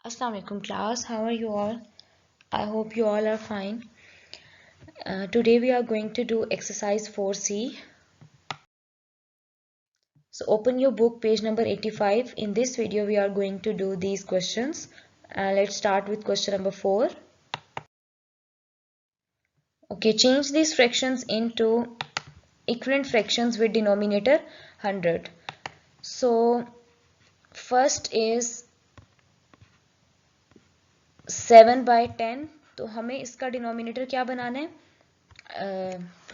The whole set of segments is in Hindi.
Assalamu alaikum class, how are you all? I hope you all are fine. Today we are going to do exercise 4C. So open your book page number 85. In this video we are going to do these questions. Let's start with question number 4. Okay, change these fractions into equivalent fractions with denominator 100. So first is 7/10. तो हमें इसका डिनोमिनेटर क्या बनाना है?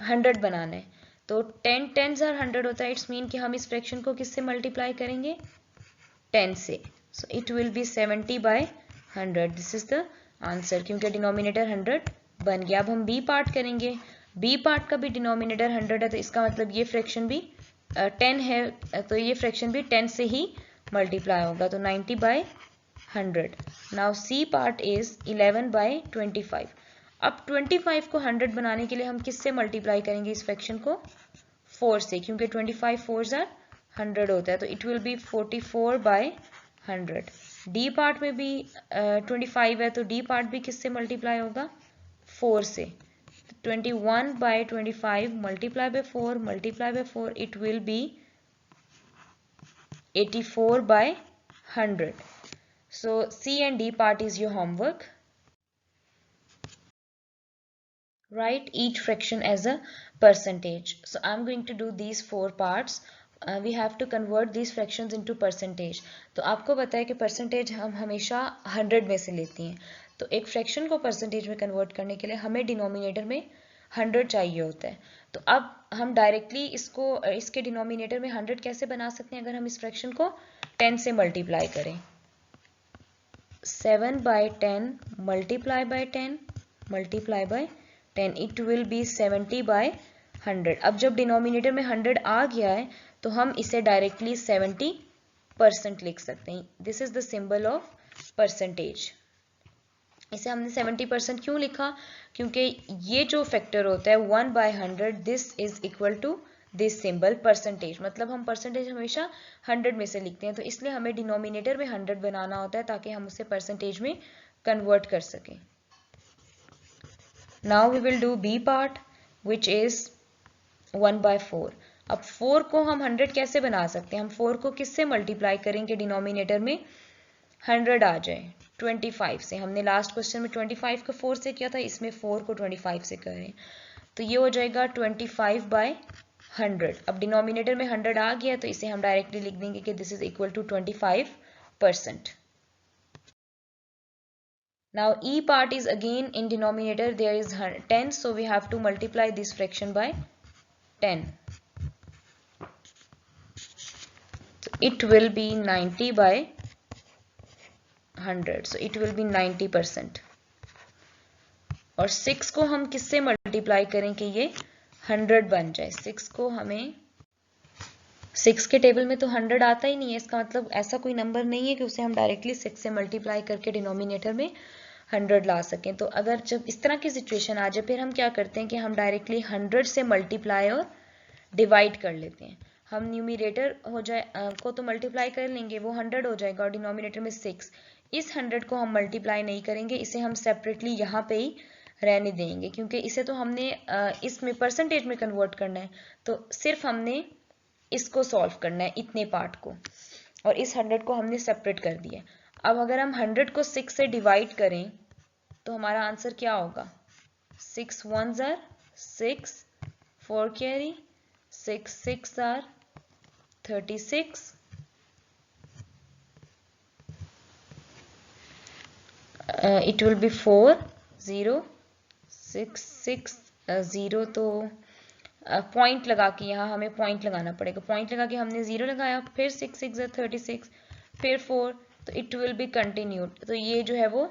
100 बनाना है. तो 10 10s are 100 होता है. इट्स मीन कि हम इस फ्रैक्शन को किससे मल्टीप्लाई करेंगे? 10 से. So it will be 70/100. This is the answer, क्योंकि डिनोमिनेटर 100 बन गया. अब हम बी पार्ट करेंगे. बी पार्ट का भी डिनोमिनेटर 100 है, तो इसका मतलब ये फ्रैक्शन भी 10 है, तो ये फ्रैक्शन भी 10 से ही मल्टीप्लाई होगा. तो 90/100. Now C part is 11/25. अब 25 को 100 बनाने के लिए हम किससे मल्टीप्लाई करेंगे इस फ्रैक्शन को? 4 से, क्योंकि 25 4s are 100 होता है. तो it will be 44/100. D part में भी 25 है, तो डी पार्ट भी किससे मल्टीप्लाई होगा? 4 से. 21/25 multiply by 4 multiply by 4, it will be 84/100. So C and D part is your homework. Write each fraction as a percentage. So I'm going to do these 4 parts. We have to convert these fractions into percentage. तो आपको पता है कि percentage हम हमेशा 100 में से लेती हैं. तो एक fraction को percentage में convert करने के लिए हमें denominator में 100 चाहिए होता है. तो अब हम directly इसके denominator में 100 कैसे बना सकते हैं? अगर हम इस fraction को 10 से multiply करें. 7/10 multiply by 10 multiply by 10, it will be 70/100. अब जब डिनोमिनेटर में 100 आ गया है, तो हम इसे डायरेक्टली 70% लिख सकते हैं. This is the symbol of percentage. इसे हमने 70% क्यों लिखा? क्योंकि ये जो फैक्टर होता है 1/100, this is equal to this symbol percentage. मतलब हम परसेंटेज हमेशा 100 में से लिखते हैं, तो इसलिए हमें डिनोमिनेटर में 100 बनाना होता है ताकि हम उसे परसेंटेज में कन्वर्ट कर सकें. Now we will do B part, which is 1/4. अब 4 को हम 100 कैसे बना सकते हैं? हम 4 को किससे मल्टीप्लाई करेंगे डिनोमिनेटर में 100 आ जाए? 25 से. हमने लास्ट क्वेश्चन में 25 को 4 से किया था, इसमें 4 को 25 से करें, तो ये हो जाएगा 25/100. अब डिनोमिनेटर में 100 आ गया, तो इसे हम डायरेक्टली लिख देंगे कि this is equal to 25%. Now E part is again in denominator there is 10, so we have to multiply this fraction by 10. So it will be 90/100. So it will be 90%. और 6 को हम किससे मल्टीप्लाई करें कि ये 100 बन जाए? 6 को हमें 6 के टेबल में तो 100 आता ही नहीं है. इसका मतलब ऐसा कोई नंबर नहीं है कि उसे हम डायरेक्टली 6 से मल्टीप्लाई करके डिनोमिनेटर में 100 ला सकें. तो अगर जब इस तरह की सिचुएशन आ जाए, फिर हम क्या करते हैं कि हम डायरेक्टली 100 से मल्टीप्लाई और डिवाइड कर लेते हैं. हम न्यूमिनेटर हो जाए को तो मल्टीप्लाई कर लेंगे, वो 100 हो जाएगा, और डिनोमिनेटर में 6. इस 100 को हम मल्टीप्लाई नहीं करेंगे, इसे हम सेपरेटली यहाँ पे ही रहने देंगे, क्योंकि इसे तो हमने इसमें परसेंटेज में कन्वर्ट करना है. तो सिर्फ हमने इसको सॉल्व करना है, इतने पार्ट को, और इस 100 को हमने सेपरेट कर दिया. अब अगर हम 100 को 6 से डिवाइड करें, तो हमारा आंसर क्या होगा? 6 1s are 6, 4 carry, 6 6 are 36, it will be 4 0 6 6 0. तो पॉइंट लगा के यहाँ हमें पॉइंट लगाना पड़ेगा. पॉइंट लगा के हमने 0 लगाया, फिर 6 6 are 36, फिर 4, तो इट विल बी कंटिन्यूड. तो ये जो है वो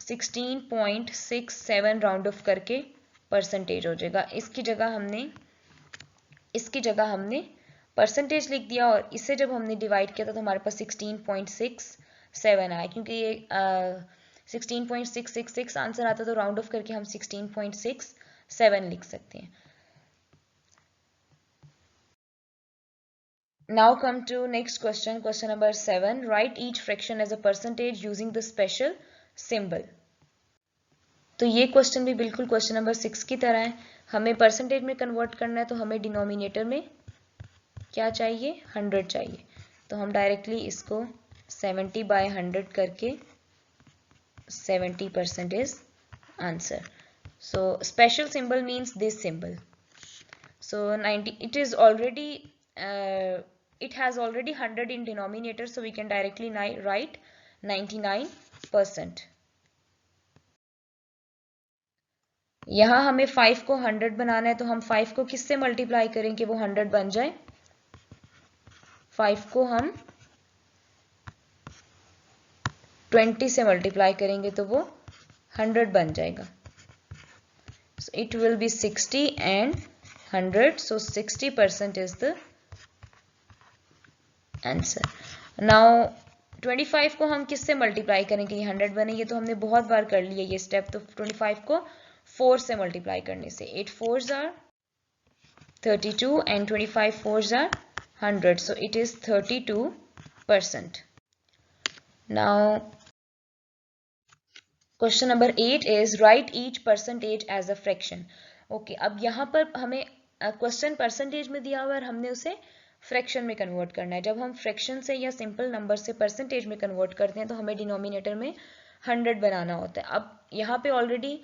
16.67 राउंड ऑफ करके परसेंटेज हो जाएगा. इसकी जगह हमने परसेंटेज लिख दिया, और इसे जब हमने डिवाइड किया था तो हमारे पास 16.67 आया. क्योंकि ये 16.666 आंसर आता, तो राउंड ऑफ करके हम 16.67 लिख सकते हैं. Now come to next question, question number 7. Write each fraction as a percentage using the special symbol. तो ये क्वेश्चन भी बिल्कुल क्वेश्चन नंबर 6 की तरह है. हमें परसेंटेज में कन्वर्ट करना है तो हमें डिनोमिनेटर में क्या चाहिए, 100 चाहिए. तो हम डायरेक्टली इसको 70/100 करके 70% is answer. So special symbol means this symbol. So 90, it is already it has already 100 in denominator, so we can directly write 99%. यहाँ हमें 5 को 100 बनाना है, तो हम 5 को किससे मल्टीप्लाई करें कि वो 100 बन जाए. 5 को हम 20 से मल्टीप्लाई करेंगे तो वो 100 बन जाएगा. So it will be 60 and 100. So 60% is the answer. Now 25 को हम किससे मल्टीप्लाई करेंगे ये 100 बने. ये तो हमने बहुत बार कर लिया ये स्टेप. तो 25 को 4 से मल्टीप्लाई करने से 8 4s are 32 and 25 4s are 100. So it is 32%. Now question number 8 is write each percentage as a fraction. Okay, अब यहाँ पर हमें क्वेश्चन परसेंटेज में दिया हुआ है और हमने उसे फ्रैक्शन में कन्वर्ट करना है. जब हम फ्रैक्शन से या सिंपल नंबर से परसेंटेज में कन्वर्ट करते हैं तो हमें डिनोमिनेटर में 100 बनाना होता है. अब यहाँ पे ऑलरेडी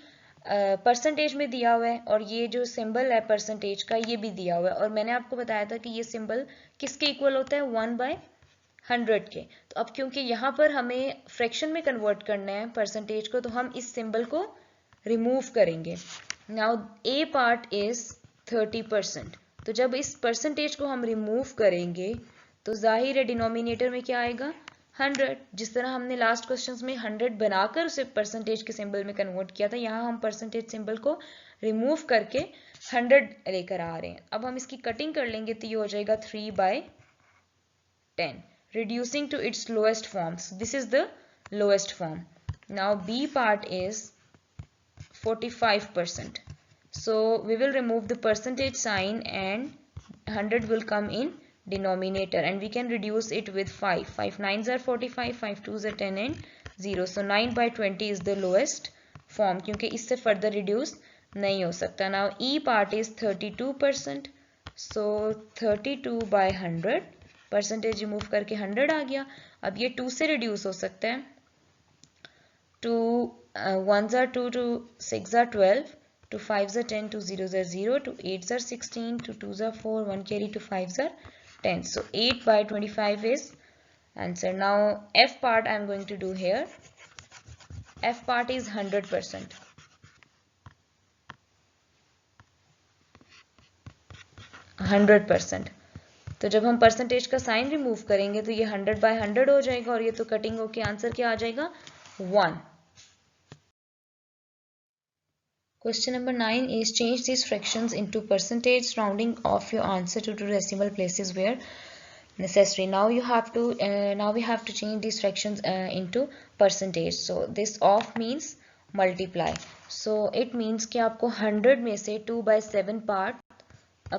परसेंटेज में दिया हुआ है और ये जो सिंबल है परसेंटेज का ये भी दिया हुआ है, और मैंने आपको बताया था कि ये सिंबल किसके इक्वल होता है, 1/100 के. तो अब क्योंकि यहाँ पर हमें फ्रैक्शन में कन्वर्ट करना है परसेंटेज को, तो हम इस सिंबल को रिमूव करेंगे. Now A part is 30%. तो जब इस परसेंटेज को हम रिमूव करेंगे तो जाहिर है डिनोमिनेटर में क्या आएगा, 100. जिस तरह हमने लास्ट क्वेश्चंस में 100 बनाकर उसे परसेंटेज के सिंबल में कन्वर्ट किया था, यहाँ हम परसेंटेज सिंबल को रिमूव करके 100 लेकर आ रहे हैं. अब हम इसकी कटिंग कर लेंगे तो ये हो जाएगा 3/10, reducing to its lowest form. So this is the lowest form. Now B part is 45%. So we will remove the percentage sign and 100 will come in denominator, and we can reduce it with 5. 5 9s are 45, 5 2s are 10 and 0. So 9/20 is the lowest form क्योंकि इससे further reduce नहीं हो सकता. Now E part is 32%. So 32/100, percentage remove करके 100 आ गया. अब ये 2 से रिड्यूस हो सकता है. 2 1s are 2, 2 6s are 12, 2 5s are 10, 2 0s are 0, 2 8s are 16, 2 2s are 4, 1 carry, 2 5s are 10. So 8/25 is answer. Now F part I am going to do here. F part is 100%. 100%. तो जब हम परसेंटेज का साइन रिमूव करेंगे तो ये 100/100 हो जाएगा और ये तो कटिंग होके आंसर क्या आ जाएगा, 1. Question number 9 is change these fractions into percentage, rounding off your answer to 2 decimal places where necessary. Now you have to now we have to change these fractions into percentage. So this off means multiply. So it means कि आपको 100 में से 2/7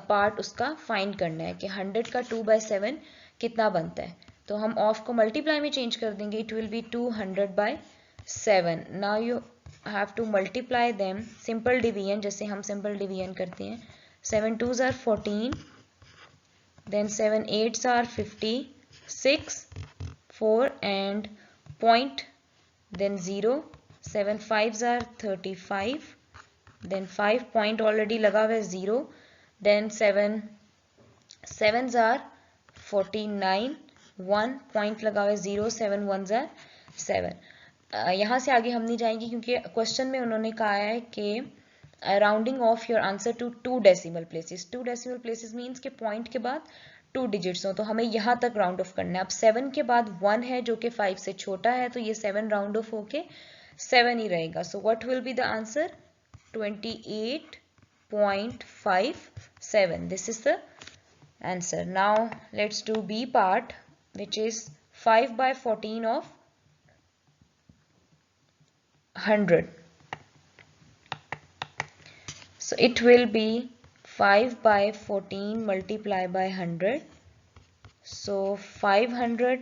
पार्ट उसका फाइंड करना है कि 100 का 2/7 कितना बनता है. तो हम ऑफ को मल्टीप्लाई में चेंज कर देंगे. It will be 200/7. Now you have to multiply them. Simple division, जैसे हम सिंपल डिवीजन करते हैं. 7 2s are 14, then 7 8s are 56, 4 and point, then 0, 7 5s are 35, then 5 point already लगा हुआ है 0, then 7 7s are 49, 1 point लगा हुआ है 0, 7 1s are 7. यहाँ से आगे हम नहीं जाएंगे क्योंकि क्वेश्चन में उन्होंने कहा है कि rounding off your answer to 2 decimal places. 2 decimal places means के पॉइंट के बाद 2 डिजिट्स हो, तो हमें यहाँ तक राउंड ऑफ करना है. अब 7 के बाद 1 है जो कि 5 से छोटा है, तो ये 7 राउंड ऑफ होके 7 ही रहेगा. So what will be the answer, 28.57. This is the answer. Now let's do B part, which is 5/14 of 100. So it will be 5/14 multiplied by 100. So 500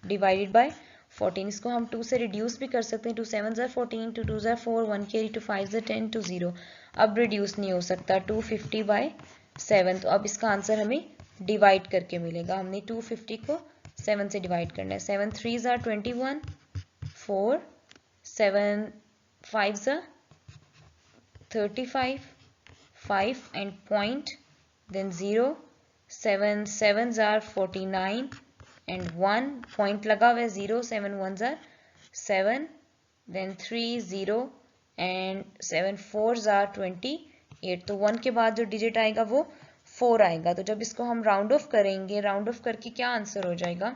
divided by 14, इसको हम 2 से रिड्यूस भी कर सकते हैं, 2 7 ज़ार 14, 2 2 ज़ार 4, 1 कैरी, 2 5 ज़ार 10, 2 0, अब रिड्यूस नहीं हो सकता, 250 बाय 7, तो अब इसका आंसर हमें डिवाइड करके मिलेगा, हमने 250 को 7 से डिवाइड करना है, 7 3 ज़ार 21, 4 7 5 ज़ार 35, 5 and point, then 0, 7 7s are 49 and 1 point लगा हुआ है 0, 7 1s are 7, then 3 0 and 7 4s are 28, तो 1 के बाद जो डिजिट आएगा वो 4 आएगा, तो जब इसको हम राउंड ऑफ करेंगे, राउंड ऑफ करके क्या आंसर हो जाएगा,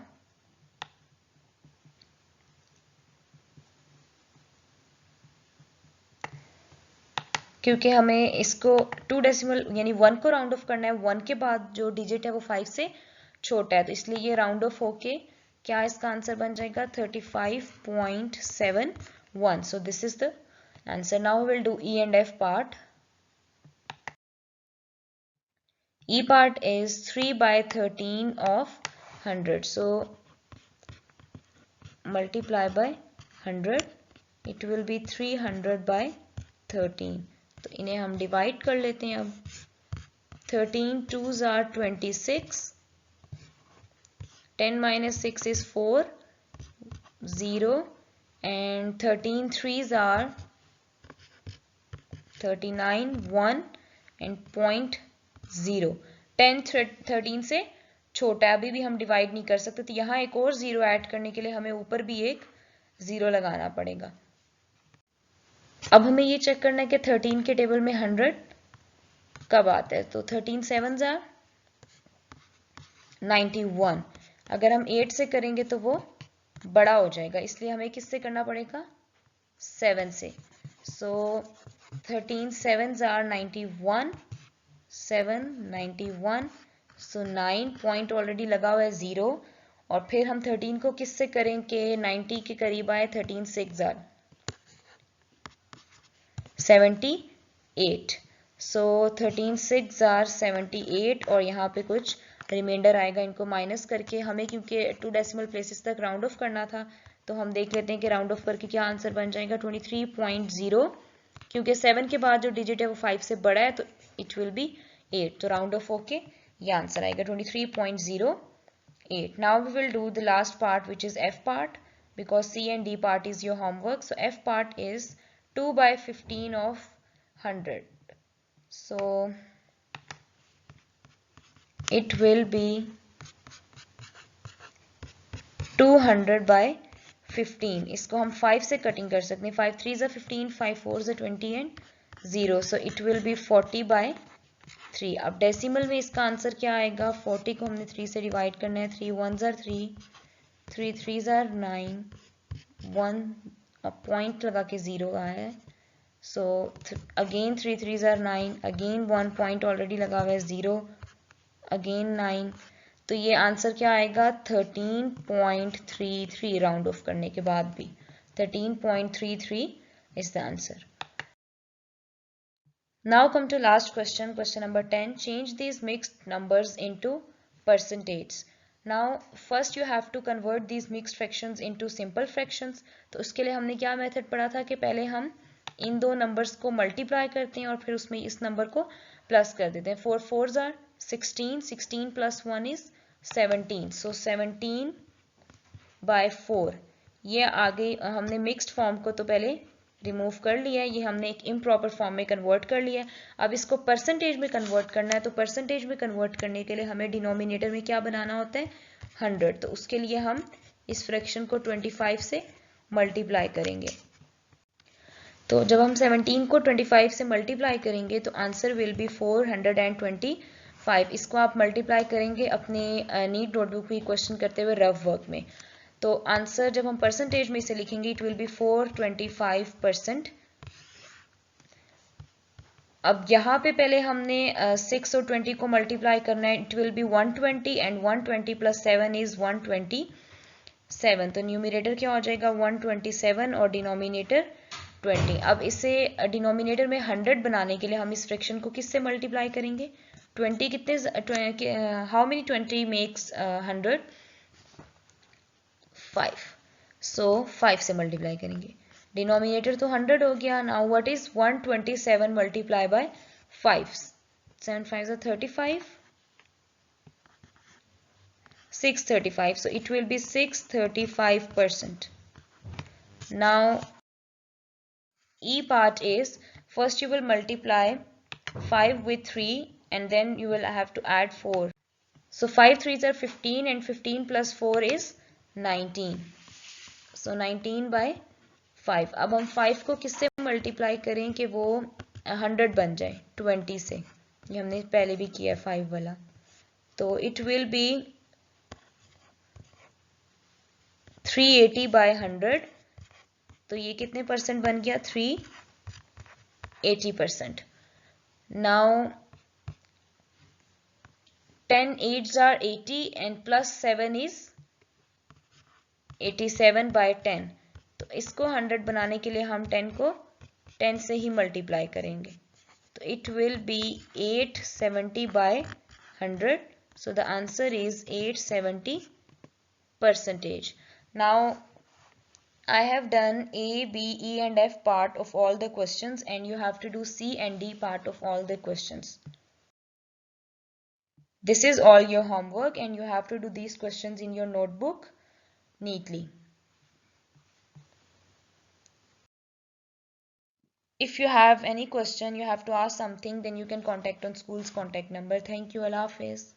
क्योंकि हमें इसको 2 डेसिमल यानी 1 को राउंड ऑफ करना है, 1 के बाद जो डिजिट है वो 5 से छोटा है, तो इसलिए ये राउंड ऑफ होके क्या इसका आंसर बन जाएगा 35.71, so this is the answer. Now we will do E and F part. E part is 3 by 13 of 100, so multiply by 100, it will be 300 by 13, तो इन्हें हम डिवाइड कर लेते हैं. अब 13 2s are 26, 10 minus 6 is 4, 0, and 13 3s are 39, 1 and point 0. 10 13 से छोटा, अभी भी हम डिवाइड नहीं कर सकते, तो यहाँ एक और 0 ऐड करने के लिए हमें ऊपर भी एक 0 लगाना पड़ेगा. अब हमें ये चेक करना है कि 13 के टेबल में 100 कब आता है, तो 13 7s are 91, अगर हम 8 से करेंगे तो वो बड़ा हो जाएगा, इसलिए हमें किससे करना पड़ेगा 7 से. सो 13 7s are 91, 7 91, so 9 point already लगा हुआ है 0, और फिर हम 13 को किससे करें कि 90 के करीब आए, 13 6 are 78, सो 13 6 are 78, और यहाँ पे कुछ रिमाइंडर आएगा, इनको माइनस करके हमें, क्योंकि 2 डेसिमल प्लेसेस तक राउंड ऑफ करना था, तो हम देख लेते हैं कि राउंड ऑफ करके क्या आंसर बन जाएगा 23.0, क्योंकि 7 के बाद जो डिजिट है वो 5 से बड़ा है, तो इट विल बी 8, तो राउंड ऑफ होके ये आंसर आएगा 23.08. Now we will do the last part which is F part, because C and D part is your homework. So F part is 2 by 15 of 100, so it will be 200 by 15. इसको हम 5 से कटिंग कर सकते हैं, 5 3s are 15, 5 4s are 20 and 0, so it will be 40 by 3. अब डेसिमल में इसका आंसर क्या आएगा, 40 को हमने 3 से डिवाइड करना है, 3 1s are 3, 3 3s are 9, 1 point लगा के 0 आया है, so again 3 3s are 9, again 1 point already लगा हुआ है 0, अगेन 9, तो ये आंसर क्या आएगा 13.33, राउंड ऑफ करने के बाद भी 13.33 is the answer. Now come to last question, question number 10. Change these mixed numbers into percentage. Now first you have to convert these mixed fractions into simple fractions. तो उसके लिए हमने क्या मेथड पढ़ा था कि पहले हम इन दो नंबर्स को मल्टीप्लाई करते हैं और फिर उसमें इस नंबर को प्लस कर देते हैं. 4 4s are 16, 16 plus 1 is 17, so 17 by 4. ये आगे हमने मिक्स्ड फॉर्म को तो पहले रिमूव कर लिया है, ये हमने एक इम्प्रॉपर फॉर्म में कन्वर्ट कर लिया है. अब इसको परसेंटेज में कन्वर्ट करना है, तो परसेंटेज में कन्वर्ट करने के लिए हमें डिनोमिनेटर में क्या बनाना होता है 100, तो उसके लिए हम इस फ्रैक्शन को 25 से मल्टीप्लाई करेंगे. तो जब हम 17 को 25 से मल्टीप्लाई करेंगे तो आंसर विल बी 425. इसको आप मल्टीप्लाई करेंगे अपने नीट नोटबुक में क्वेश्चन करते हुए रफ वर्क में, तो आंसर जब हम परसेंटेज में इसे लिखेंगे इट विल बी 425%. अब यहाँ पे पहले हमने 6 और 20 को मल्टीप्लाई करना है, it will be 120 and 120 plus 7 is 127, तो न्यूमरेटर क्या हो जाएगा 127 और डिनोमिनेटर 20. अब इसे डिनोमिनेटर में 100 बनाने के लिए हम इस फ्रैक्शन को किससे मल्टीप्लाई करेंगे 20 कितने, हाउ मेनी 20 मेक्स 100? 5. सो 5 से मल्टीप्लाई करेंगे, डिनोमिनेटर तो 100 हो गया. Now what is 127 multiply by 5? 7 5 are 35, 635. So it will be 635%. Now E part is, first you will multiply 5 with 3 and then you will have to add 4. So 5 3s are 15 and 15 plus 4 is 19. So 19 by 5. अब हम 5 को किससे मल्टीप्लाई करें कि वो 100 बन जाए? 20 से. ये हमने पहले भी किया 5 वाला. तो it will be 380 by 100. तो ये कितने परसेंट बन गया? 380%. Now 10 8s are 80 and plus 7 is 87 by 10. तो इसको 100 बनाने के लिए हम 10 को 10 से ही मल्टीप्लाई करेंगे. तो it will be 870 by 100. So the answer is 870%. Now I have done A, B, E and F part of all the questions and you have to do C and D part of all the questions. This is all your homework and you have to do these questions in your notebook neatly. If you have any question, you have to ask something, then you can contact on school's contact number. Thank you. Allah Hafiz.